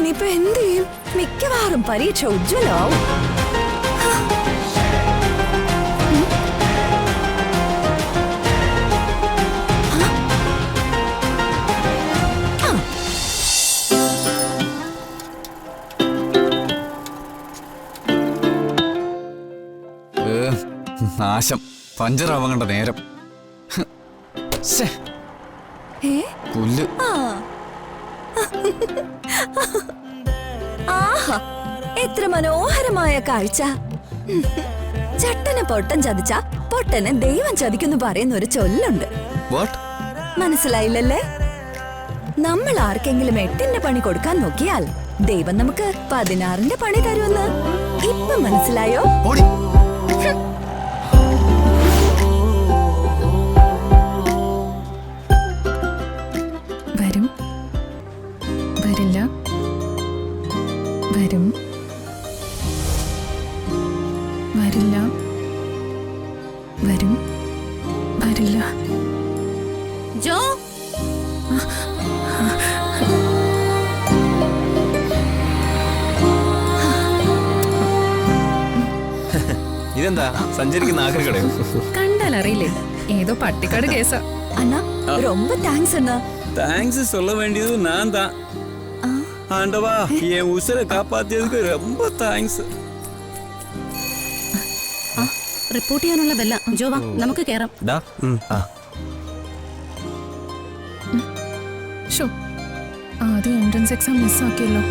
ഇനിയിപ്പോ എന്ത് ചെയ്യും? മിക്കവാറും പരീക്ഷ ഉജ്ജ്വലാവും. നാശം, പഞ്ചറാവാൻ കണ്ട നേരം. പുല്ല്. ആഹാ, എത്ര മനോഹരമായ കാഴ്ച. ചട്ടന് പൊട്ടൻ ചതിച്ച പൊട്ടന് ദൈവം ചതിക്കുന്നു പറയുന്ന ഒരു ചൊല്ലുണ്ട്. മനസ്സിലായില്ലല്ലേ? നമ്മൾ ആർക്കെങ്കിലും 8ന്റെ പണി കൊടുക്കാൻ നോക്കിയാൽ ദൈവം നമുക്ക് 16ന്റെ പണി തരുമെന്ന്. ഇപ്പൊ മനസ്സിലായോ? വരും, വരില്ല, വരും, വരില്ല, വരും, വരില്ല. ജോ, ഇതെന്താ സഞ്ചരിക്കുന്ന ആക്രിക്കടയോ? കണ്ടാൽ അറിയില്ലേ, ഏതോ പട്ടിക്കാട് കേസാ. അണ്ണാ ரொம்ப தேங்க்ஸ் அண்ணா. தேங்க்ஸ் சொல்ல வேண்டியது நான் தான். ஆண்டவா, என் உசுரை காப்பாத்தியதுக்கு ரொம்ப தேங்க்ஸ். റിപ്പോർട്ട് ചെയ്യാനുള്ള ബെല്ല. ജോവാ, നമുക്ക് കേറാം. ഷോ, ആദ്യം എൻട്രൻസ് എക്സാം മിസ്സാക്കിയല്ലോ.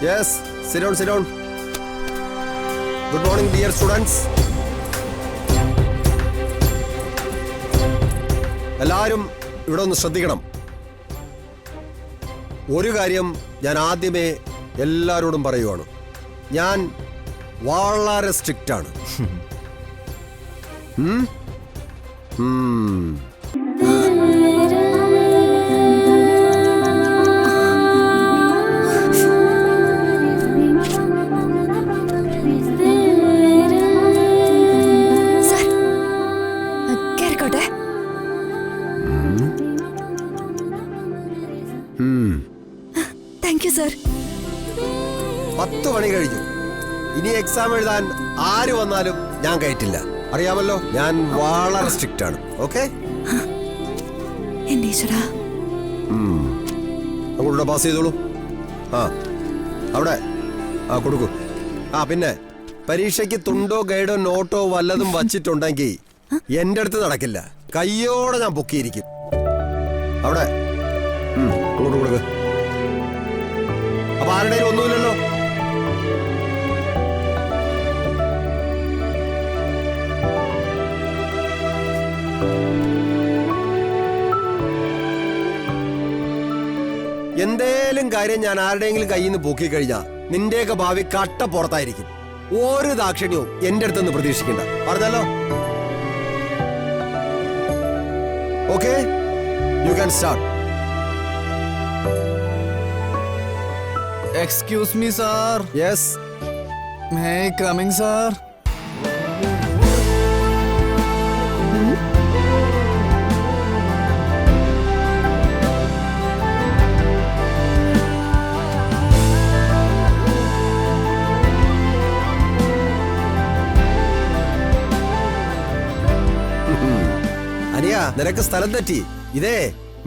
Yes, sit down, sit down. Good morning, dear students. എല്ലാവരും ഇവിടെ ഒന്ന് ശ്രദ്ധിക്കണം. ഒരു കാര്യം ഞാൻ ആദ്യമേ എല്ലാവരോടും പറയുവാണ്. ഞാൻ വളരെ സ്ട്രിക്റ്റ് ആണ്. Thank you sir. 10 മണി കഴിഞ്ഞു. ഇനി എക്സാം എഴുതാൻ ആര് വന്നാലും ഞാൻ കയറ്റില്ല. അറിയാമല്ലോ, ഞാൻ വളരെ സ്ട്രിക്റ്റ് ആണ്. ഓക്കെ? അങ്ങോട്ട് പാസ് ചെയ്തോളൂ. അവിടെ കൊടുക്കൂ. പിന്നെ പരീക്ഷയ്ക്ക് തുണ്ടോ ഗൈഡോ നോട്ടോ വല്ലതും വച്ചിട്ടുണ്ടെങ്കിൽ എന്റെ അടുത്ത് നടക്കില്ല. കയ്യോടെ ഞാൻ പൊക്കിയിരിക്കും. അവിടെ അങ്ങോട്ട് കൊടുക്ക്. അപ്പൊ ആരുടെയും ഒന്നുമില്ലല്ലോ. എന്തേലും കാര്യം ഞാൻ ആരുടെയെങ്കിലും കയ്യിൽ നിന്ന് പൊക്കി കഴിഞ്ഞാ നിന്റെയൊക്കെ ഭാവി കട്ട പുറത്തായിരിക്കും. ഒരു ദാക്ഷിണ്യവും എന്റെ അടുത്തൊന്നും പ്രതീക്ഷിക്കണ്ട. പറഞ്ഞല്ലോ? Okay, you can start. Excuse me, sir. Yes. May I coming, sir? അനിയ, നിനക്ക് സ്ഥലം തെറ്റി. ഇതേ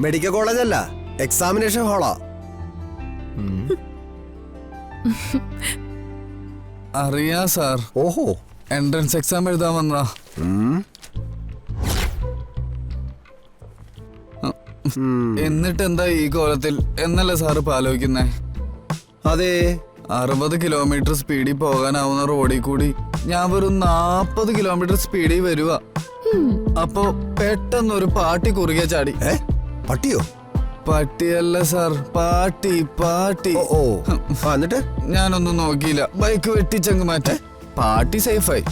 മെഡിക്കൽ കോളേജ് അല്ല, എക്സാമിനേഷൻ ഹാളാ. അറിയാ സാർ. ഓഹോ, എൻട്രൻസ് എക്സാം എഴുതാൻ വന്നതാ. എന്നിട്ട് എന്താ ഈ കോലത്തിൽ എന്നല്ലേ സാറ് ആലോചിക്കുന്നേ? അതെ, 60 കിലോമീറ്റർ സ്പീഡിൽ പോകാനാവുന്ന റോഡിൽ കൂടി ഞാൻ വെറും 40 കിലോമീറ്റർ സ്പീഡിൽ വരുക. അപ്പൊ പെട്ടെന്നൊരു പാട്ടി കുറുകെ ചാടി. പട്ടിയോ? പട്ടിയല്ല സാർ, പാട്ടി പാട്ടി. എന്നിട്ട് ഞാനൊന്നും നോക്കിയില്ല, ബൈക്ക് വെട്ടിച്ചങ്ങ് മാറ്റി. പാട്ടി സേഫായി.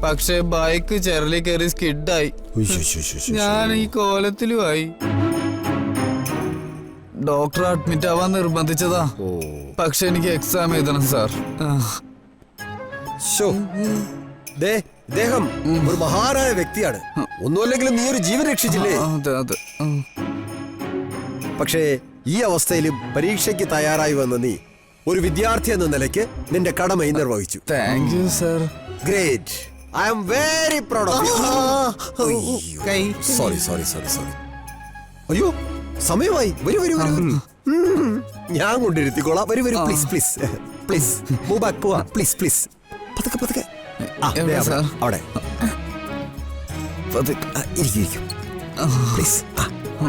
പക്ഷെ ബൈക്ക് ചെറലി കയറി സ്കിഡായി. ഞാൻ ഈ കോലത്തിലുമായി. ഡോക്ടർ അഡ്മിറ്റ് ആവാൻ നിർബന്ധിച്ചതാ. പക്ഷെ എനിക്ക് എക്സാം എഴുതണം സാർ. ഇദ്ദേഹം ഒരു മഹാനായ വ്യക്തിയാണ്. ഒന്നുമല്ലെങ്കിലും നീ ഒരു ജീവൻ രക്ഷിച്ചില്ലേ? അതെ അതെ. പക്ഷേ ഈ അവസ്ഥയിലും പരീക്ഷയ്ക്ക് തയ്യാറായി വന്ന നീ ഒരു വിദ്യാർത്ഥി എന്ന നിലയ്ക്ക് നിന്റെ കടമയും നിർവഹിച്ചു. Thank you sir. Great. I am very proud of you. Sorry sorry sorry sorry. അയ്യോ സമയമായി. വരൂ വരൂ വരൂ. ഞാൻ കൊണ്ടിരുത്തിക്കോളാം. വരൂ വരൂ. Please please please move back. പോവാ പ്ലീസ് പ്ലീസ്. പതുക്കെ പതുക്കെ. അവിടെ ഇരിക്കും. പ്ലീസ്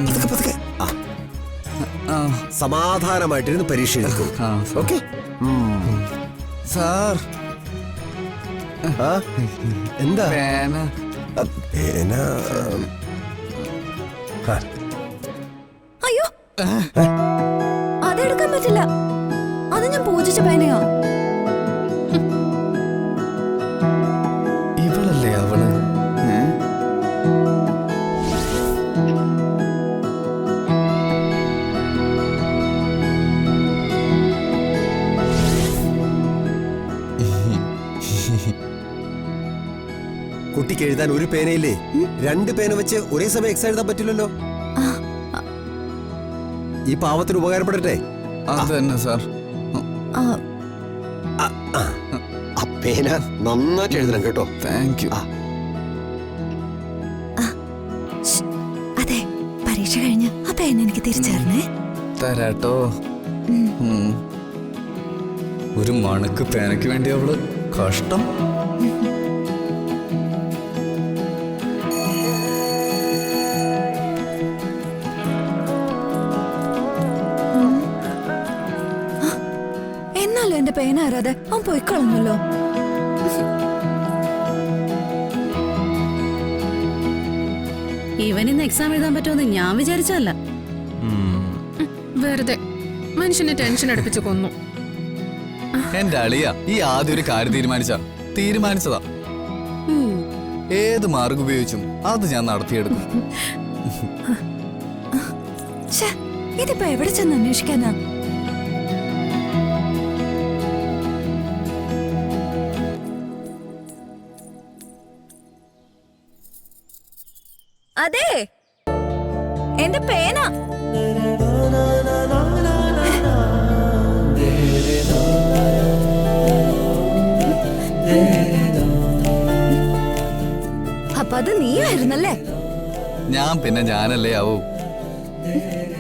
പതുക്കെ പതുക്കെ. സമാധാനമായിട്ടിരുന്ന് പരീക്ഷ എഴുതിക്കോളൂ. Okay sir. എന്താ? പേന. പേന. അയ്യോ അതെടുക്കാൻ പറ്റില്ല. അത് ഞാൻ പൂജിച്ച പേനയാ. ഇവളല്ലേ അവള്? കുട്ടിക്ക് എഴുതാൻ ഒരു പേനയില്ലേ? 2 പേന വെച്ച് ഒരേ സമയം എക്സാം എഴുതാൻ പറ്റില്ലല്ലോ. ഈ പാവത്തിന് ഉപകാരപ്പെടട്ടെ. അത് തന്നെ സാർ. ആ പേന നന്നായിട്ട് എഴുതണം കേട്ടോ. Thank you. അതെ, പരീക്ഷ കഴിഞ്ഞ് ആ പേന എനിക്ക് തിരിച്ചറിഞ്ഞേ. തരാട്ടോ. ഒരു മണക്ക് പേനയ്ക്ക് വേണ്ടി അവള് കഷ്ടം. എന്നാലും എന്റെ പേന ആരാതെ അവൻ പോയിക്കളഞ്ഞല്ലോ. ഇവനിന്ന് എക്സാം എഴുതാൻ പറ്റുമെന്ന് ഞാൻ വിചാരിച്ചല്ല. വെറുതെ മനുഷ്യനെ ടെൻഷൻ അടുപ്പിച്ച് കൊന്നു. എന്റെ അളിയ ഈ ആദ്യം ഒരു കാര്യം തീരുമാനിച്ചതാ. ഏത് മാർഗം ഉപയോഗിച്ചും അത് ഞാൻ നടത്തിയെടുക്കും. ഇതിപ്പോ എവിടെ ചെന്ന് അന്വേഷിക്കാനാ? അതെ, എന്റെ പേന. അപ്പൊ അത് നീയായിരുന്നല്ലേ? ഞാൻ പിന്നെ ഞാനല്ലേ ആവൂ.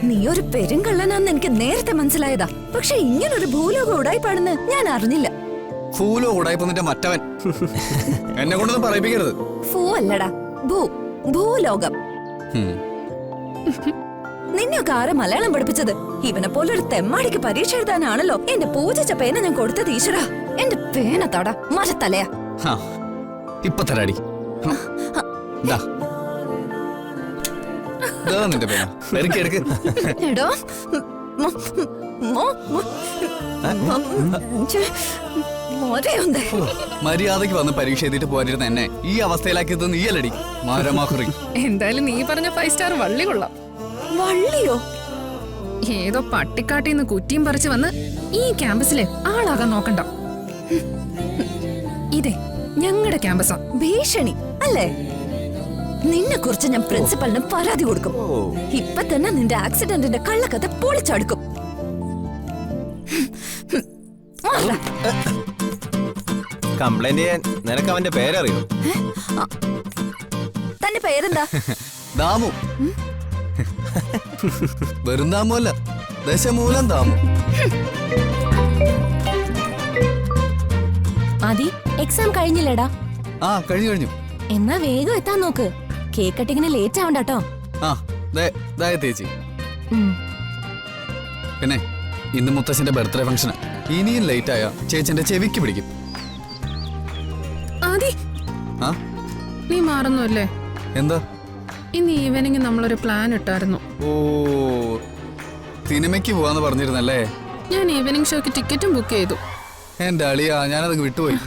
നീ ഒരു പെരുങ്കള്ളനാന്ന് എനിക്ക് നേരത്തെ മനസ്സിലായതാ. പക്ഷെ ഇങ്ങനൊരു ഭൂലോക ഉടായിപ്പാണെന്ന് ഞാൻ അറിഞ്ഞില്ല. ഫൂലോ ഉടായിപ്പോന്നിട്ട് മറ്റവൻ എന്നെ കൊണ്ടൊന്നും പറയിപ്പിക്കരുത്. ഫൂ അല്ലടാ, ഭൂലോകം. നിന്നെയൊക്കെ ആരെ മലയാളം പഠിപ്പിച്ചത്? ഇവനെ പോലൊരു തെമ്മാടിക്ക് പരീക്ഷ എഴുതാനാണല്ലോ എന്റെ പൂജിച്ച പേന ഞാൻ കൊടുത്തത്. ഈശ്വര, എന്റെ പേന തട മരത്തലയാ. ഇപ്പൊ തരാടി. നിന്റെ പേന എടുക്ക്. എടോ മര്യാദക്ക് വന്ന് പരീക്ഷ എഴുതിട്ട് പോയിരുന്ന എന്നെ ഈ അവസ്ഥയിലാക്കിയത് നീയല്ലടി മാരമാക്കുറി. എന്തായാലും നീ പറഞ്ഞ 5 സ്റ്റാർ വള്ളി കൊള്ളാം. വള്ളിയോ? ഏതോ പട്ടിക്കാട്ടിന്ന് കുറ്റിയും പറിച്ചു വന്ന് ഈ ക്യാമ്പസിലെ ആളാകാൻ നോക്കണ്ട. ഇതേ ഞങ്ങളുടെ ക്യാമ്പസാ. ഭീഷണി അല്ലേ? നിന്നെ കുറിച്ച് ഞാൻ പ്രിൻസിപ്പലിന് പരാതി കൊടുക്കും. ഇപ്പൊ തന്നെ നിന്റെ ആക്സിഡന്റിന്റെ കള്ളക്കഥ പൊളിച്ചടുക്കും. കംപ്ലൈന്റ് ചെയ്യാൻ നിനക്ക് അവന്റെ പേരറിയോ? തന്റെ പേരെന്താ? ദാമു. വെറും ദാമു അല്ല, ദശമൂലം ദാമു. ആദി, എക്സാം കഴിഞ്ഞില്ലടാ? കഴിഞ്ഞു. എന്നാ വേഗം എത്താൻ നോക്ക്. കേക്ക് കട്ടിങ്ങിന് ലേറ്റ് ആവണ്ടോ? ചേച്ചി. പിന്നെ ഇന്ന് മുത്തശ്ശന്റെ ബർത്ത്ഡേ ഫംഗ്ഷനാ. ഇനിയും ലേറ്റ് ആയ ചേച്ചിന്റെ ചെവിക്ക് പിടിക്കും. ആദി, നീ മാറുന്നല്ലേ? എന്താ? ഇന്ന് ഈവനിങ് നമ്മളൊരു പ്ലാൻ ഇട്ടായിരുന്നു. ഓ, സിനിമയ്ക്ക് പോവാന്ന് പറഞ്ഞിരുന്നല്ലേ? ഞാൻ ഈവനിങ് ഷോക്ക് ടിക്കറ്റും ബുക്ക് ചെയ്തു. എന്റെ അളിയാ, ഞാനത് വിട്ടുപോയി.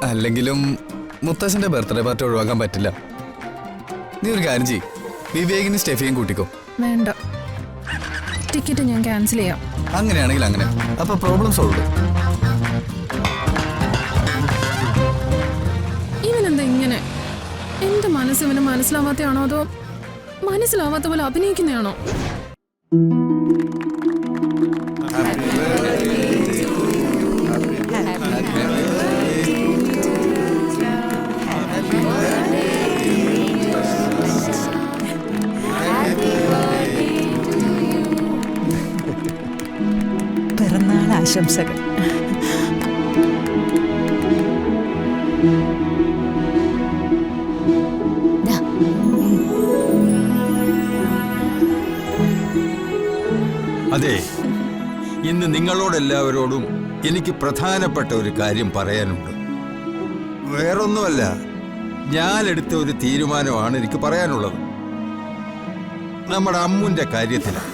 അല്ലെങ്കിലും മുത്തശ്ശന്റെ ബർത്ത്ഡേ പാർട്ടി ഒഴിവാക്കാൻ പറ്റില്ല. നീ ഒരു കാര്യം ചെയ്യ്, വിവേകിനും സ്റ്റെഫിയും കൂട്ടിക്കോ. വേണ്ട, ടിക്കറ്റ് ഞാൻ ക്യാൻസൽ ചെയ്യാം. അങ്ങനെയാണെങ്കിൽ അങ്ങനെ, അപ്പൊ പ്രോബ്ലം സോൾവ്. ഇവനെന്താ ഇങ്ങനെ? എന്റെ മനസ്സ് ഇവന് മനസ്സിലാവാത്തയാണോ അതോ മനസ്സിലാവാത്ത പോലെ അഭിനയിക്കുന്നതാണോ? പിറന്നാൾ ആശംസകൾ. അതെ, ഇന്ന് നിങ്ങളോടെല്ലാവരോടും എനിക്ക് പ്രധാനപ്പെട്ട ഒരു കാര്യം പറയാനുണ്ട്. വേറൊന്നുമല്ല, ഞാൻ എടുത്ത ഒരു തീരുമാനമാണ് എനിക്ക് പറയാനുള്ളത്. നമ്മുടെ അമ്മുന്റെ കാര്യത്തിലാണ്.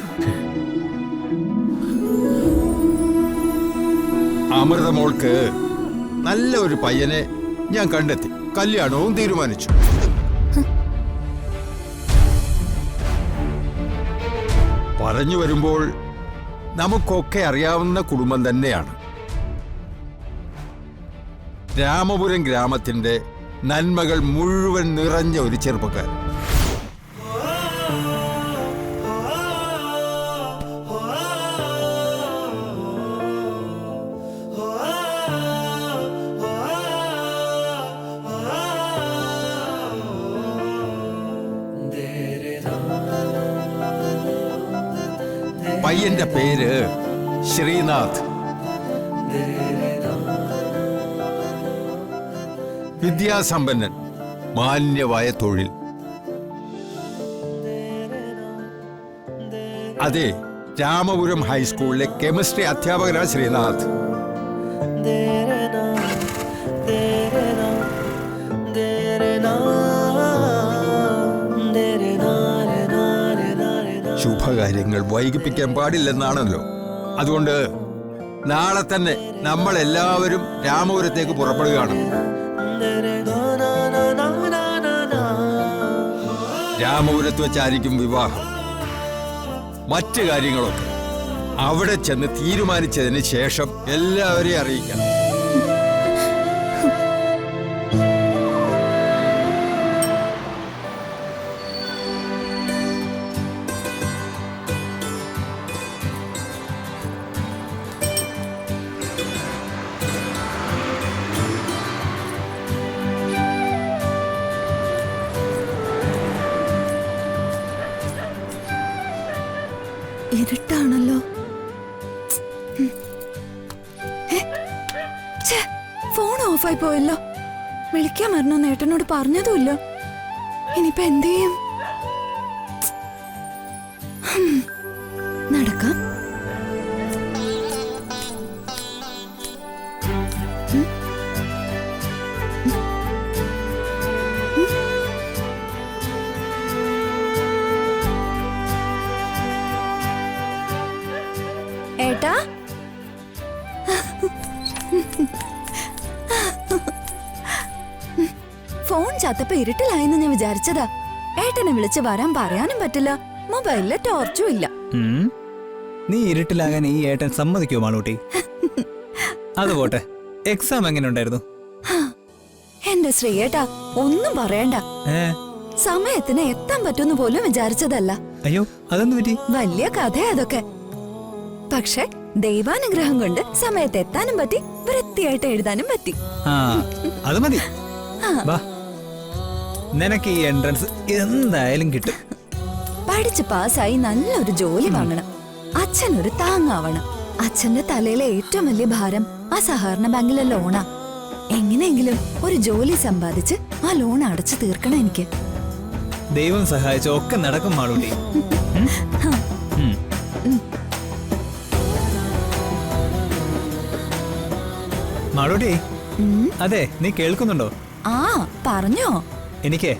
അമൃതമോൾക്ക് നല്ല ഒരു പയ്യനെ ഞാൻ കണ്ടെത്തി, കല്യാണവും തീരുമാനിച്ചു. പറഞ്ഞു വരുമ്പോൾ നമുക്കൊക്കെ അറിയാവുന്ന കുടുംബം തന്നെയാണ്. രാമപുരം ഗ്രാമത്തിന്റെ നന്മകൾ മുഴുവൻ നിറഞ്ഞ ഒരു ചെറുപ്പക്കാരൻ. പയ്യന്റെ പേര് ശ്രീനാഥ്. വിദ്യാസമ്പന്നൻ, മാന്യമായ തൊഴിൽ. അതെ, രാമപുരം ഹൈസ്കൂളിലെ കെമിസ്ട്രി അധ്യാപകനാണ് ശ്രീനാഥ്. ശുഭകാര്യങ്ങൾ വൈകിപ്പിക്കാൻ പാടില്ലെന്നാണല്ലോ. അതുകൊണ്ട് നാളെ തന്നെ നമ്മൾ എല്ലാവരും രാമപുരത്തേക്ക് പുറപ്പെടുകയാണ്. രാമപുരത്ത് വെച്ചായിരിക്കും വിവാഹം. മറ്റു കാര്യങ്ങളൊക്കെ അവിടെ ചെന്ന് തീരുമാനിച്ചതിന് ശേഷം എല്ലാവരെയും അറിയിക്കാം. ഇരുട്ടാണല്ലോ. ഫോൺ ഓഫായി പോയല്ലോ. വിളിക്കാൻ മറന്നോ ഏട്ടനോട് പറഞ്ഞതുമില്ല. ഇനിയിപ്പോ എന്ത് ചെയ്യും? നടക്കാം. ഏട്ടാ, ഫോൺ ചത്തപ്പോ ഇരുട്ടിലായെന്ന് ഞാൻ വിചാരിച്ചതാ. ഏട്ടനെ വിളിച്ച് വരാൻ പറയാനും പറ്റില്ല, മൊബൈലില് ടോർച്ചും ഇല്ല. നീ ഇരുട്ടിലാകാൻ ഈ ഏട്ടൻ സമ്മതിക്കോ മാളൂട്ടി? അത് പോട്ടെ, എക്സാം എങ്ങനെ ഉണ്ടായിരുന്നു? എന്റെ ശ്രീയേട്ടാ, ഒന്നും പറയണ്ട. സമയത്തിന് എത്താൻ പറ്റുമെന്ന് പോലും വിചാരിച്ചതല്ല. അയ്യോ, അതൊന്നും പറ്റി? വലിയ കഥ അതൊക്കെ. പക്ഷെ ദൈവാനുഗ്രഹം കൊണ്ട് സമയത്ത് എത്താനും പറ്റി, വൃത്തിയായിട്ട് എഴുതാനും പറ്റി. അത് മതി. നിനക്ക് ഈ എൻട്രൻസ് എന്തായാലും കിട്ടും. പഠിച്ച് പാസ്സായി നല്ലൊരു ജോലി വാങ്ങണം. അച്ഛനൊരു താങ്ങാവണം. അച്ഛന്റെ തലയിലെ ഏറ്റവും വലിയ ഭാരം ആ സഹകരണ ബാങ്കിലെ ലോണാ. എങ്ങനെയെങ്കിലും ഒരു ജോലി സമ്പാദിച്ച് ആ ലോൺ അടച്ചു തീർക്കണം എനിക്ക്. ദൈവം സഹായിച്ച ഒക്കെ നടക്കും മാളൂട്ടി. മാളൂട്ടി, അതെ, നീ കേൾക്കുന്നുണ്ടോ? ആ, പറഞ്ഞോ. എനിക്ക്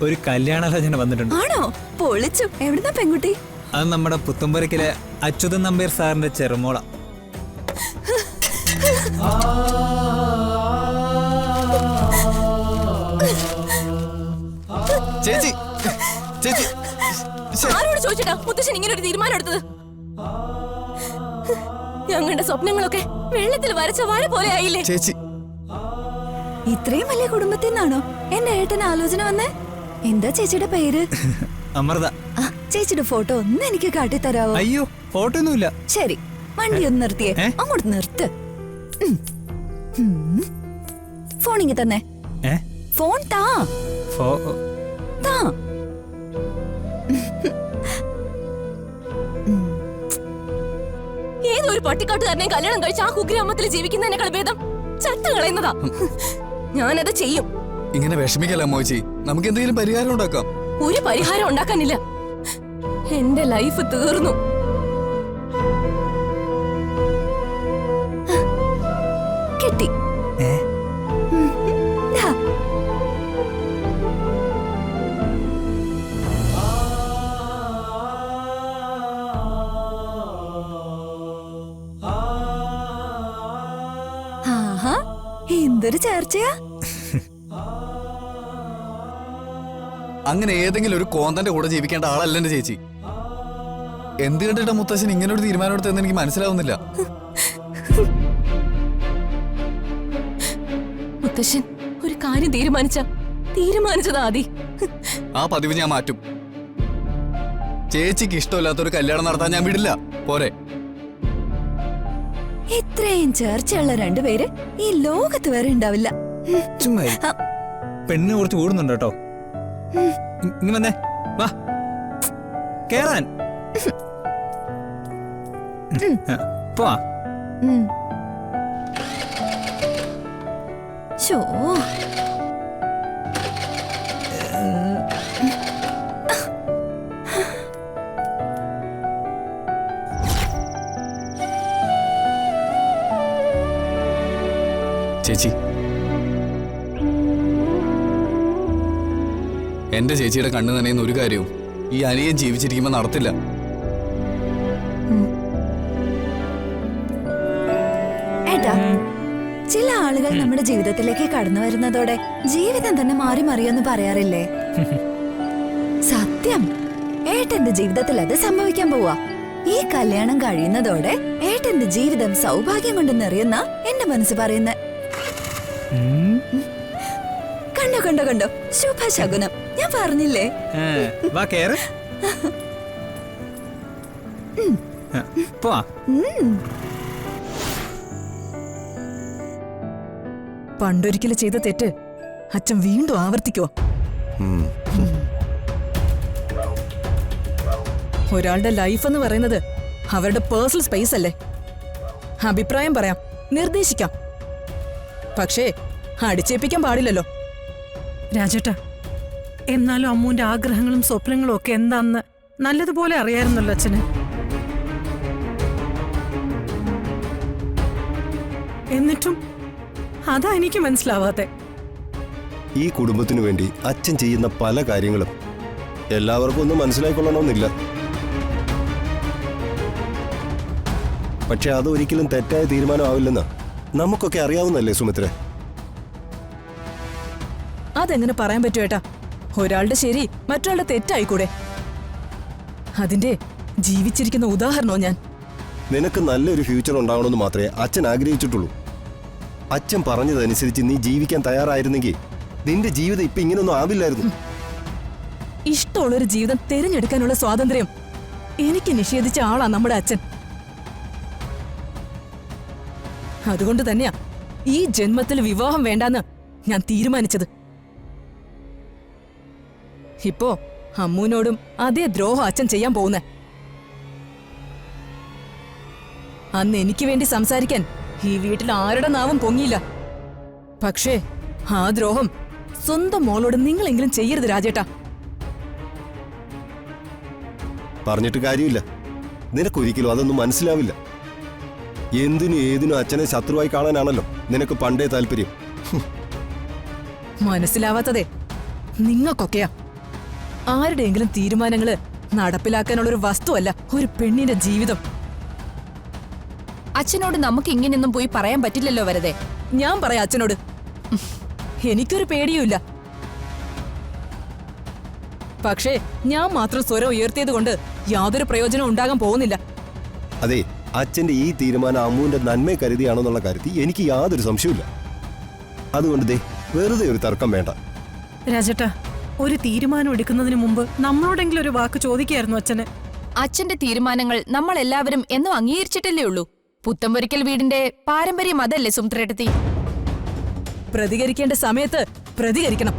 ഒരു കല്യാണാലോചന വന്നിട്ടുണ്ട്. ആണോ? പൊളിച്ചു. എവിടുന്ന പെൺകുട്ടി? അത് നമ്മുടെ പുത്തുമ്പരക്കിലെ അച്യുതൻ നമ്പ്യാർ സാറിന്റെ ചെറുമോള. ചേച്ചി ചേച്ചി ആരോട് ചോദിച്ചിട്ടാ മുത്തശ്ശൻ ഇങ്ങനെ ഒരു തീരുമാനം എടുത്തത്? ഞങ്ങളുടെ സ്വപ്നങ്ങളൊക്കെ വെള്ളത്തിൽ വരച്ച വര പോലെ ആയില്ലേ? ചേച്ചി ഇത്രയും വലിയ കുടുംബത്തിൽ നിന്നാണോ എന്റെ ഏട്ടന് ആലോചന വന്നേ? എന്താ ചേച്ചിയുടെ പേര്? അമൃത. ആ, ചേച്ചിയുടെ ഫോട്ടോ ഒന്ന് എനിക്ക് കാട്ടിത്തരാവോ? അയ്യോ, ഫോട്ടോ ഒന്നുമില്ല. ശരി, വണ്ടി ഒന്ന് നിർത്തിയേ. അങ്ങോട്ട് നിർത്ത്. ഫോണിങ്ങി തന്നെ. ഫോൺ താ. താ. ഏതൊരു പട്ടിക്കാട്ടുകാരനെ കല്യാണം കഴിച്ച് ആ കുഗ്രാമത്തിൽ ജീവിക്കുന്നതിനേക്കാൾ ഭേദം ചത്തു കളയുന്നതാ. ഞാനത് ചെയ്യും. ഇങ്ങനെ വിഷമിക്കല്ല മോച്ചി, നമുക്ക് എന്തെങ്കിലും പരിഹാരം ഉണ്ടാക്കാം. ഒരു പരിഹാരം ഉണ്ടാക്കാനില്ല. എന്റെ ലൈഫ് തീർന്നു. കിട്ടി. ആഹാ, എന്തൊരു ചർച്ചയാ. അങ്ങനെ ഏതെങ്കിലും ഒരു കോന്തന്റെ കൂടെ ജീവിക്കേണ്ട ആളല്ല എന്റെ ചേച്ചി. എന്ത് കണ്ടിട്ടാ മുത്തശ്ശൻ ഇങ്ങനെ ഒരു തീരുമാനം എടുത്തെന്ന് എനിക്ക് മനസ്സിലാവുന്നില്ല. മുത്തശ്ശൻ ഒരു കാര്യം തീരുമാനിച്ചതാ ആദി. ആ പതിവ് ഞാൻ മാറ്റും. ചേച്ചിക്ക് ഇഷ്ടമില്ലാത്തൊരു കല്യാണം നടത്താൻ ഞാൻ വിടില്ല. പോരെ? ഇത്രയും ചർച്ചയുള്ള രണ്ടുപേര് ഈ ലോകത്ത് വേറെ ഉണ്ടാവില്ല. ചുമ്മാ പെണ്ണിനെ കുറച്ച് ഓടുന്നുണ്ട് കേട്ടോ. ഇനി വന്നേ, വാ കേറാൻ. പോവാ. ശോ, ചേച്ചി, എന്റെ ചേച്ചിയുടെ കണ്ണ് നനയുന്ന ഒരു കാര്യവും ഈ അനിയൻ ജീവിച്ചിരിക്കുമ്പോ നടത്തില്ല. ഏട്ടാ, ചില ആളുകൾ നമ്മുടെ ജീവിതത്തിലേക്ക് കടന്നു വരുന്നതോടെ ജീവിതം തന്നെ മാറി മറിയെന്ന് പറയാറില്ലേ? സത്യം, ഏട്ടന്റെ ജീവിതത്തിൽ അത് സംഭവിക്കാൻ പോവാ. ഈ കല്യാണം കഴിയുന്നതോടെ ഏട്ടന്റെ ജീവിതം സൗഭാഗ്യം കൊണ്ട് നിറയുന്ന എന്റെ മനസ്സ് പറയുന്ന. കണ്ടോ കണ്ടോ കണ്ടോ, ശുഭശകുനം. ഞാൻ പറഞ്ഞില്ലേ? വാ കേറ്. പോവാ. പണ്ടൊരിക്കൽ ചെയ്ത തെറ്റ് അച്ഛൻ വീണ്ടും ആവർത്തിക്കോ? ഒരാളുടെ ലൈഫ് എന്ന് പറയുന്നത് അവരുടെ പേഴ്സണൽ സ്പേസ് അല്ലേ? അഭിപ്രായം പറയാം, നിർദ്ദേശിക്കാം, പക്ഷേ അടിച്ചേൽപ്പിക്കാൻ പാടില്ലല്ലോ. രാജേട്ടാ, എന്നാലും അമ്മൂന്റെ ആഗ്രഹങ്ങളും സ്വപ്നങ്ങളും ഒക്കെ എന്താന്ന് നല്ലതുപോലെ അറിയായിരുന്നല്ലോ അച്ഛന്. എന്നിട്ടും അതാ എനിക്ക് മനസ്സിലാവാത്തെ. ഈ കുടുംബത്തിനു വേണ്ടി അച്ഛൻ ചെയ്യുന്ന പല കാര്യങ്ങളും എല്ലാവർക്കും ഒന്നും മനസ്സിലായിക്കൊള്ളണമെന്നില്ല. പക്ഷെ അതൊരിക്കലും തെറ്റായ തീരുമാനമാവില്ലെന്ന് നമുക്കൊക്കെ അറിയാവുന്നല്ലേ സുമിത്ര? അതെങ്ങനെ പറയാൻ പറ്റും ഏട്ടാ? ഒരാളുടെ ശരി മറ്റൊരാളുടെ തെറ്റായിക്കൂടെ? അതിന്റെ ജീവിച്ചിരിക്കുന്ന ഉദാഹരണോ ഞാൻ. നിനക്ക് നല്ലൊരു ഫ്യൂച്ചർ ഉണ്ടാവണമെന്ന് മാത്രമേ അച്ഛൻ ആഗ്രഹിച്ചിട്ടുള്ളൂ. അച്ഛൻ പറഞ്ഞതനുസരിച്ച് നീ ജീവിക്കാൻ തയ്യാറായിരുന്നെങ്കിൽ നിന്റെ ജീവിതം ഇപ്പൊ ഇങ്ങനൊന്നും ആവില്ലായിരുന്നു. ഇഷ്ടമുള്ളൊരു ജീവിതം തിരഞ്ഞെടുക്കാനുള്ള സ്വാതന്ത്ര്യം എനിക്ക് നിഷേധിച്ച ആളാ നമ്മുടെ അച്ഛൻ. അതുകൊണ്ട് തന്നെയാ ഈ ജന്മത്തിൽ വിവാഹം വേണ്ടാന്ന് ഞാൻ തീരുമാനിച്ചത്. ഇപ്പോ അമ്മൂനോടും അതേ ദ്രോഹം അച്ഛൻ ചെയ്യാൻ പോകുന്നേ. അന്ന് എനിക്ക് വേണ്ടി സംസാരിക്കാൻ ഈ വീട്ടിൽ ആരുടെ നാവും പൊങ്ങിയില്ല. പക്ഷേ ആ ദ്രോഹം സ്വന്തം മോളോട് നിങ്ങളെങ്കിലും ചെയ്യരുത് രാജേട്ടാ. പറഞ്ഞിട്ട് കാര്യമില്ല, നിനക്കൊരിക്കലും അതൊന്നും മനസ്സിലാവില്ല. എന്തിനും ഏതിനും അച്ഛനെ ശത്രുവായി കാണാനാണല്ലോ നിനക്ക് പണ്ടേ താല്പര്യം. മനസ്സിലാവാത്തതേ നിങ്ങൾക്കൊക്കെയാ. ആരുടെയെങ്കിലും തീരുമാനങ്ങള് നടപ്പിലാക്കാനുള്ളൊരു വസ്തുവല്ല ഒരു പെണ്ണിന്റെ ജീവിതം. അച്ഛനോട് നമുക്ക് ഇങ്ങനെയൊന്നും പോയി പറയാൻ പറ്റില്ലല്ലോ വെറുതെ. ഞാൻ പറയാം അച്ഛനോട്. എനിക്കൊരു പേടിയുമില്ല. പക്ഷേ ഞാൻ മാത്രം സ്വരം ഉയർത്തിയത് കൊണ്ട് യാതൊരു പ്രയോജനവും ഉണ്ടാകാൻ പോകുന്നില്ല. അതെ, അച്ഛന്റെ ഈ തീരുമാനം അമ്മുവിന്റെ നന്മ കരുതിയാണെന്നുള്ള കാര്യത്തിൽ എനിക്ക് യാതൊരു സംശയമില്ല. അതുകൊണ്ട് ദേ വെറുതെ ഒരു തർക്കം വേണ്ട. രാജേട്ടാ, ഒരു തീരുമാനം എടുക്കുന്നതിന് മുമ്പ് നമ്മളോടെങ്കിലും ഒരു വാക്ക് ചോദിക്കായിരുന്നു അച്ഛന്. അച്ഛന്റെ തീരുമാനങ്ങൾ നമ്മൾ എല്ലാവരും എന്നും അംഗീകരിച്ചിട്ടല്ലേ ഉള്ളൂ. പുത്തമ്പൊരിക്കൽ വീടിന്റെ പാരമ്പര്യം അതല്ലേ സുമിത്രേട്ടത്തി? പ്രതികരിക്കേണ്ട സമയത്ത് പ്രതികരിക്കണം.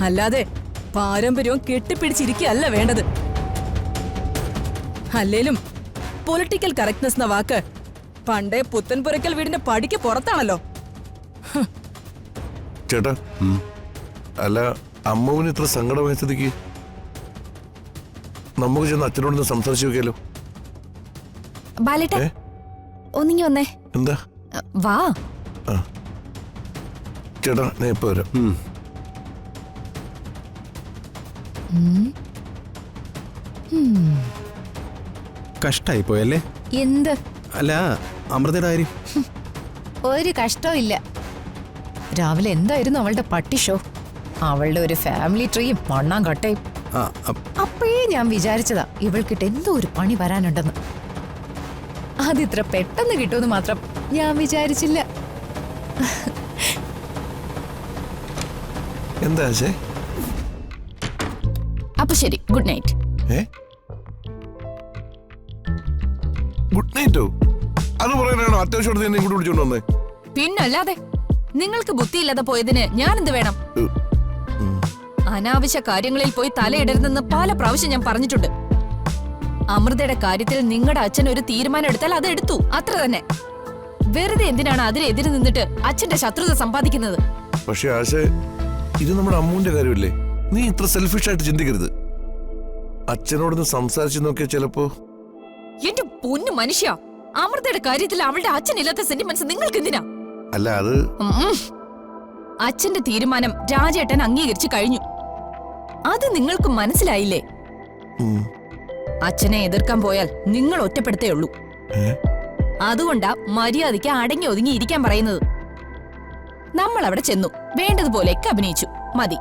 അല്ലാതെ പാരമ്പര്യവും കെട്ടിപ്പിടിച്ചിരിക്കുകയല്ല വേണ്ടത്. അല്ലേലും പൊളിറ്റിക്കൽ കറക്റ്റ്നെസ് എന്ന വാക്ക് പണ്ടേ പുത്തൻപുരയ്ക്കൽ വീടിന്റെ പടിക്ക് പുറത്താണല്ലോ. ചേട്ടാ, അല്ല അമ്മുവിന് ഇത്ര സങ്കടമായ സ്ഥിതിക്ക് നമുക്ക് ചെന്ന് അച്ഛനോടൊന്ന് സംസാരിച്ചു നോക്കിയാലോ? ബാലേട്ട, ഒന്നിങ്ങി വന്നേ. എന്താ? വാ. ചേട്ടാ, ഞാൻ ഇപ്പൊ വരാം. കഷ്ടായി പോയല്ലേ? എന്ത്? അല്ല, അമൃതയുടെ കാര്യം. ഒരു കഷ്ടവും ഇല്ല. രാവിലെ എന്തായിരുന്നു അവളുടെ പട്ടി ഷോ? അവളുടെ ഒരു ഫാമിലി ട്രീയും മണ്ണാങ്കട്ടയും. അപ്പോഴേ ഞാൻ വിചാരിച്ചതാ ഇവൾക്കിട്ട് എന്തോ ഒരു പണി വരാനുണ്ടെന്ന്. അതിത്ര പെട്ടെന്ന് കിട്ടുമെന്ന് മാത്രം ഞാൻ വിചാരിച്ചില്ല. എന്താ? അപ്പൊ ശരി, ഗുഡ് നൈറ്റ്. ഗുഡ് നൈറ്റോ? അത് പറയാനാണോ അത്യാവശ്യം എന്നെ ഇങ്ങോട്ട് വിളിച്ചോണ്ട് വന്നേ? പിന്നല്ലാതെ, നിങ്ങൾക്ക് ബുദ്ധിയില്ലാതെ പോയതിന് ഞാൻ എന്ത് വേണം? അനാവശ്യ കാര്യങ്ങളിൽ പോയി തലയിടരുതെന്ന് പല പ്രാവശ്യം ഞാൻ പറഞ്ഞിട്ടുണ്ട്. അമൃതയുടെ കാര്യത്തിൽ നിങ്ങളുടെ അച്ഛൻ ഒരു തീരുമാനം എടുത്താൽ അത് എടുത്തു, അത്ര തന്നെ. വെറുതെ എന്തിനാണ് അതിനെതിരെ നിന്നിട്ട് അച്ഛന്റെ ശത്രുത സമ്പാദിക്കുന്നത്? പക്ഷെ ആശേ, ഇത് നമ്മുടെ അമ്മുവിന്റെ കാര്യമല്ലേ? നീ ഇത്ര സെൽഫിഷ് ആയിട്ട് ചിന്തിക്കരുത്. അച്ഛനോടൊന്ന് സംസാരിച്ചു നോക്കിയാൽ ചിലപ്പോ. എന്റെ പൊന്നു മനുഷ്യ, അമൃതയുടെ കാര്യത്തിൽ അവളുടെ അച്ഛനില്ലാത്ത സെന്റിമെന്റ്സ് നിങ്ങൾക്ക് എന്തിനാ? അല്ല, അത് അച്ഛന്റെ തീരുമാനം രാജേട്ടൻ അംഗീകരിച്ചു കഴിഞ്ഞു. അത് നിങ്ങൾക്ക് മനസ്സിലായില്ലേ? അച്ഛനെ എതിർക്കാൻ പോയാൽ നിങ്ങൾ ഒറ്റപ്പെടുത്തേ ഉള്ളൂ. അതുകൊണ്ടാ മര്യാദയ്ക്ക് അടങ്ങി ഒതുങ്ങി ഇരിക്കാൻ പറയുന്നത്. നമ്മൾ അവിടെ ചെന്നു, വേണ്ടതുപോലെയൊക്കെ അഭിനയിച്ചു, മതി.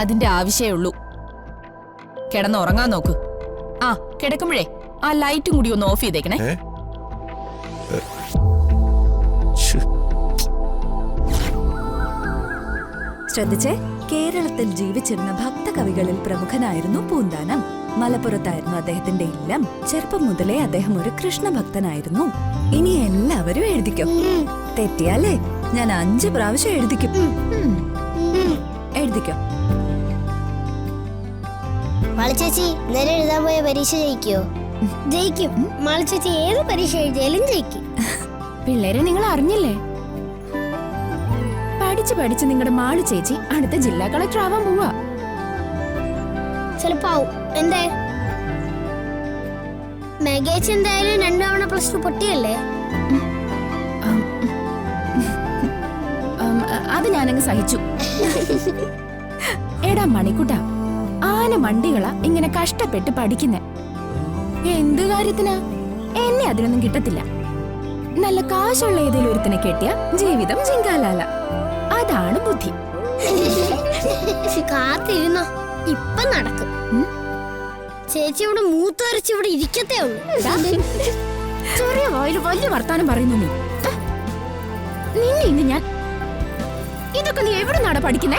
അതിന്റെ ആവശ്യമേ ഉള്ളൂ. കിടന്നുറങ്ങാൻ നോക്ക്. ആ, കിടക്കുമ്പോഴേ ആ ലൈറ്റും കൂടി ഒന്ന് ഓഫ് ചെയ്തേക്കണേ. ശ്രദ്ധിച്ചേ, കേരളത്തിൽ ജീവിച്ചിരുന്ന ഭക്തകവികളിൽ പ്രമുഖനായിരുന്നു പൂന്താനം. മലപ്പുറത്തായിരുന്നു അദ്ദേഹത്തിന്റെ ഇല്ലം. ചെറുപ്പം മുതലേ അദ്ദേഹം ഒരു കൃഷ്ണഭക്തനായിരുന്നു. ഇനി എല്ലാവരും എഴുതിക്കോ. തെറ്റിയാലേ ഞാൻ 5 പ്രാവശ്യം എഴുതിക്കും. എഴുതിക്കോ. മാളച്ചേച്ചി, നേരെ എഴുതാൻ പോയ പരീക്ഷ ജയിക്കോ? ജയിക്കും. മാളച്ചേച്ചി ഏത് പരീക്ഷ എഴുതിയാലും ജയിക്കും. പിള്ളേരെ നിങ്ങൾ അറിഞ്ഞില്ലേ? പഠിച്ച് പഠിച്ച് നിങ്ങളുടെ മാളു ചേച്ചി അടുത്ത ജില്ലാ കളക്ടർ ആവാൻ പോവാ. ചിലപ്പോ ആവും. എന്തേ? മെഗേച്ച് എന്തായാലും 2 തവണ +2 പൊട്ടിയല്ലേ? അത് ഞാനങ്ങ് സഹിച്ചു. എടാ മണിക്കുട്ട, ആന മണ്ടികളാ ഇങ്ങനെ കഷ്ടപ്പെട്ട് പഠിക്കുന്നെ. എന്ത് കാര്യത്തിനാ? എന്നെ അതിനൊന്നും കിട്ടത്തില്ല. നല്ല കാശുള്ള ഏതെങ്കിലും ഒരുത്തിനെ കെട്ടിയ ജീവിതം ജിങ്കാലാല. അതാണ് ബുദ്ധി. കാത്തിരുന്നോ, ഇപ്പൊ നടക്കും. ചേച്ചി ഇവിടെ മൂത്തരച്ച് ഇവിടെ ഇരിക്കത്തേ ഉള്ളൂ. ചെറിയ വായിൽ വലിയ വർത്താനം പറയുന്നു നീ. നിന്നെ ഇന്ന് ഞാൻ ഇതൊക്കെ നീ എവിടെ നാടാ പഠിക്കുന്നേ?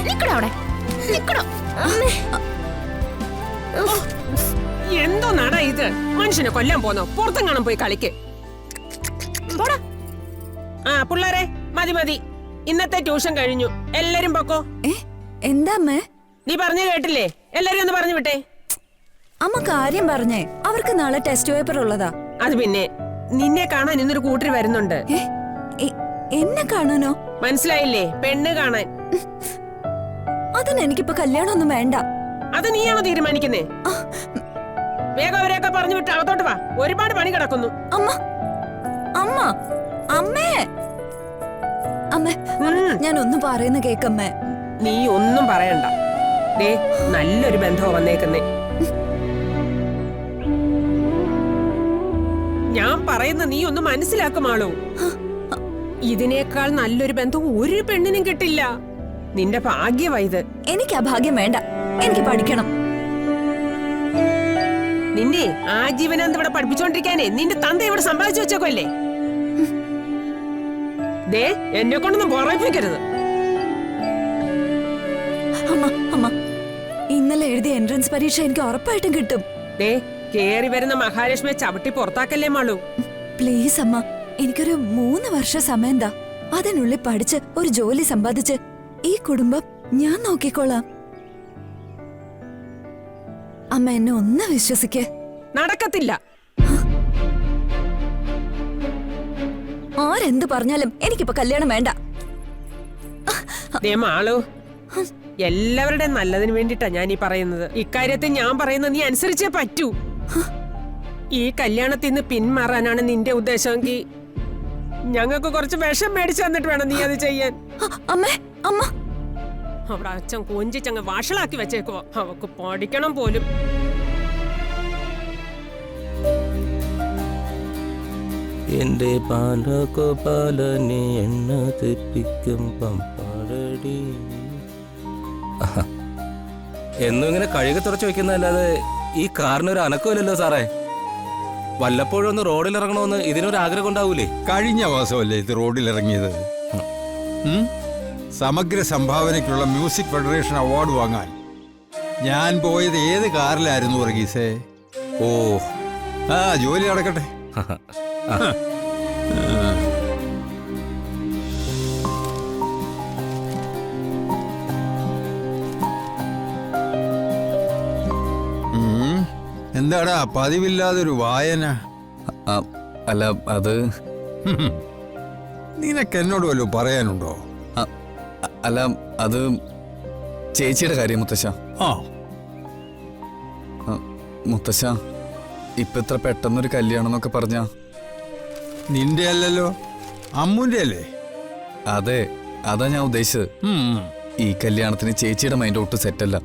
നിക്കടവിടെ, നിക്കടോ. എന്തോ നാടാ ഇത്? മനുഷ്യനെ കൊല്ലാൻ പോന്നോ? പുറത്തെങ്ങാനും പോയി കളിക്ക്. ആ പിള്ളേരെ, മതി മതി, ഇന്നത്തെ ട്യൂഷൻ കഴിഞ്ഞു. എല്ലാരും പൊക്കോ. എന്താ അമ്മേ? നീ പറഞ്ഞു കേട്ടില്ലേ? എല്ലാരും ഒന്ന് പറഞ്ഞു വിട്ടേ. അമ്മ കാര്യം പറഞ്ഞേ. അവർക്ക് നാളെ ടെസ്റ്റ് പേപ്പർ ഉള്ളതാ. അത് പിന്നെ നിന്നെ കാണാൻ ഇന്നൊരു കൂട്ടർ വരുന്നുണ്ട്. എന്നെ കാണാനോ? മനസ്സിലായില്ലേ? പെണ്ണ് കാണാൻ. അതിന് എനിക്കിപ്പോ കല്യാണമൊന്നും വേണ്ട. അത് നീയാണോ തീരുമാനിക്കുന്നേ? വേഗം അവരെയൊക്കെ പറഞ്ഞു വിട്ട് അകത്തോട്ട് വാ, ഒരുപാട് പണി കിടക്കുന്നു. അമ്മ, അമ്മ, അമ്മേ, അമ്മേ, ഞാൻ ഒന്നും പറയുന്ന കേക്കമ്മേ. നീ ഒന്നും പറയണ്ട. ദേ, നല്ലൊരു ബന്ധമാ വന്നേക്കുന്നേ. ഞാൻ പറയുന്ന നീ ഒന്ന് മനസ്സിലാക്കുമാളൂ. ഇതിനേക്കാൾ നല്ലൊരു ബന്ധം ഒരു പെണ്ണിനും കിട്ടില്ല. നിന്റെ ഭാഗ്യമായത്. എനിക്ക് ആ ഭാഗ്യം വേണ്ട, എനിക്ക് പഠിക്കണം. നിന്നെ ആജീവനാന്ത ഇവിടെ പഠിപ്പിച്ചോണ്ടിരിക്കാനേ നിന്റെ തന്ത ഇവിടെ സമ്പാദിച്ചു വെച്ചേക്കല്ലേ. ദേ എന്നെ കൊണ്ടൊന്നും പറയിപ്പിക്കരുത്. അമ്മ അമ്മ ഇന്നലെ എഴുതിയ എൻട്രൻസ് പരീക്ഷ എനിക്ക് ഉറപ്പായിട്ടും കിട്ടും. ദേ കേറി വരുന്ന മഹാലക്ഷ്മിയെ ചവിട്ടി പുറത്താക്കല്ലേ മാളു. പ്ലീസ് അമ്മ, എനിക്കൊരു 3 വർഷ സമയം താ. അതിനുള്ളിൽ പഠിച്ച് ഒരു ജോലി സമ്പാദിച്ച് ഈ കുടുംബം ഞാൻ നോക്കിക്കോളാം. അമ്മ എന്നെ ഒന്ന് വിശ്വസിക്കേ. നടക്കത്തില്ല. ആരെന്ത് പറഞ്ഞാലും എനിക്കിപ്പോ കല്യാണം വേണ്ട. ദേ മാളു, എല്ലാവരുടെ നല്ലതിന് വേണ്ടിട്ടാ ഞാൻ ഈ പറയുന്നത്. ഇക്കാര്യത്തിൽ ഞാൻ പറയുന്നത് നീ അനുസരിച്ചേ പറ്റൂ. ഈ കല്യാണത്തിൽ നിന്ന് പിന്മാറാനാണ് നിന്റെ ഉദ്ദേശമെങ്കിൽ ഞങ്ങൾക്ക് കുറച്ച് വിഷം മേടിച്ചു തന്നിട്ട് വേണം നീ അത് ചെയ്യാൻ. അമ്മേ അമ്മ, അവിടെ അച്ഛൻ കൊഞ്ചിച്ചങ്ങ് വഷളാക്കി വെച്ചേക്കോ. അവക്ക് പഠിക്കണം പോലും. എന്റെ പാലകോപാലനെ എണ്ണ തെപ്പിക്കും പമ്പാടടി. എന്നും ഇങ്ങനെ കഴുകി തുറച്ചു വെക്കുന്നതല്ലാതെ ഈ കാറിനൊരു അനക്കമില്ലല്ലോ സാറേ. വല്ലപ്പോഴും ഒന്ന് റോഡിൽ ഇറങ്ങണമെന്ന് ഇതിനൊരു ആഗ്രഹം ഉണ്ടാവൂലേ? കഴിഞ്ഞ മാസമല്ലേ ഇത് റോഡിലിറങ്ങിയത്? സമഗ്ര സംഭാവനയ്ക്കുള്ള മ്യൂസിക് ഫെഡറേഷൻ അവാർഡ് വാങ്ങാൻ ഞാൻ പോയത് ഏത് കാറിലായിരുന്നു വർഗീസേ? ഓ, ജോലി നടക്കട്ടെ. എന്താടാ പതിവില്ലാതൊരു വായന? അല്ല അത് നിനക്ക് എന്നോട് വല്ലതും പറയാനുണ്ടോ? അല്ല അത് ചേച്ചിയുടെ കാര്യം മുത്തശ്ശ. മുത്തശ്ശ, ഇപ്പൊ ഇത്ര പെട്ടെന്നൊരു കല്യാണം എന്നൊക്കെ പറഞ്ഞ നിന്റെ അല്ലല്ലോ, അമ്മുന്റെ അല്ലേ? അതെ, അതാ ഞാൻ ഉദ്ദേശിച്ചത്. ഈ കല്യാണത്തിന് ചേച്ചിയുടെ മൈൻഡ് ഒട്ടും സെറ്റല്ല.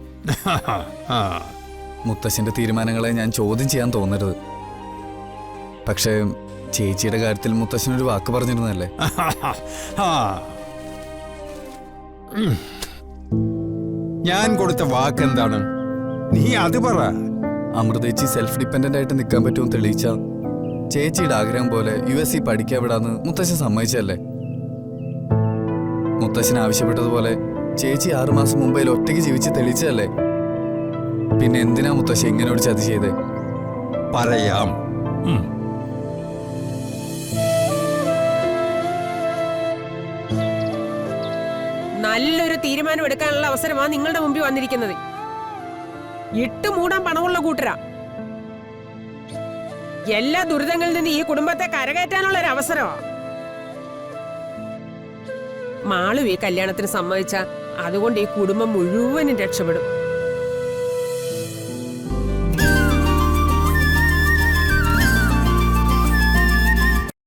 മുത്തശ്ശന്റെ തീരുമാനങ്ങളെ ഞാൻ ചോദ്യം ചെയ്യാൻ തോന്നരുത്. പക്ഷേ ചേച്ചിയുടെ കാര്യത്തിൽ മുത്തശ്ശനൊരു വാക്ക് പറഞ്ഞിരുന്നല്ലേ? ഞാൻ കൊടുത്ത വാക്ക് എന്താണ്? നീ അത് പറ. അമൃതേച്ചി സെൽഫ് ഡിപ്പെൻഡന്റ് ആയിട്ട് നിൽക്കാൻ പറ്റുമെന്ന് തെളിയിച്ച ചേച്ചിയുടെ ആഗ്രഹം പോലെ USC പഠിക്കാൻ വിടാന്ന് മുത്തശ്ശൻ സമ്മതിച്ചല്ലേ? മുത്തശ്ശൻ ആവശ്യപ്പെട്ടതുപോലെ ചേച്ചി 6 മാസം മുമ്പേ ഒറ്റയ്ക്ക് ജീവിച്ച് തെളിയിച്ചതല്ലേ? പിന്നെ എന്തിനാ മുത്തശ്ശി ഇങ്ങനെ ഒരു ചതി ചെയ്തേ? പറയാം. നല്ലൊരു തീരുമാനം എടുക്കാനുള്ള അവസരമാണ് നിങ്ങളുടെ മുമ്പിൽ വന്നിരിക്കുന്നത്. ഇട്ട് മൂടാൻ പണമുള്ള കൂട്ടരാ. എല്ലാ ദുരിതങ്ങളിൽ നിന്ന് ഈ കുടുംബത്തെ കരകയറ്റാനുള്ള ഒരു അവസരമാണ്. മാളു ഈ കല്യാണത്തിന് സമ്മതിച്ച അതുകൊണ്ട് ഈ കുടുംബം മുഴുവനും രക്ഷപ്പെടും.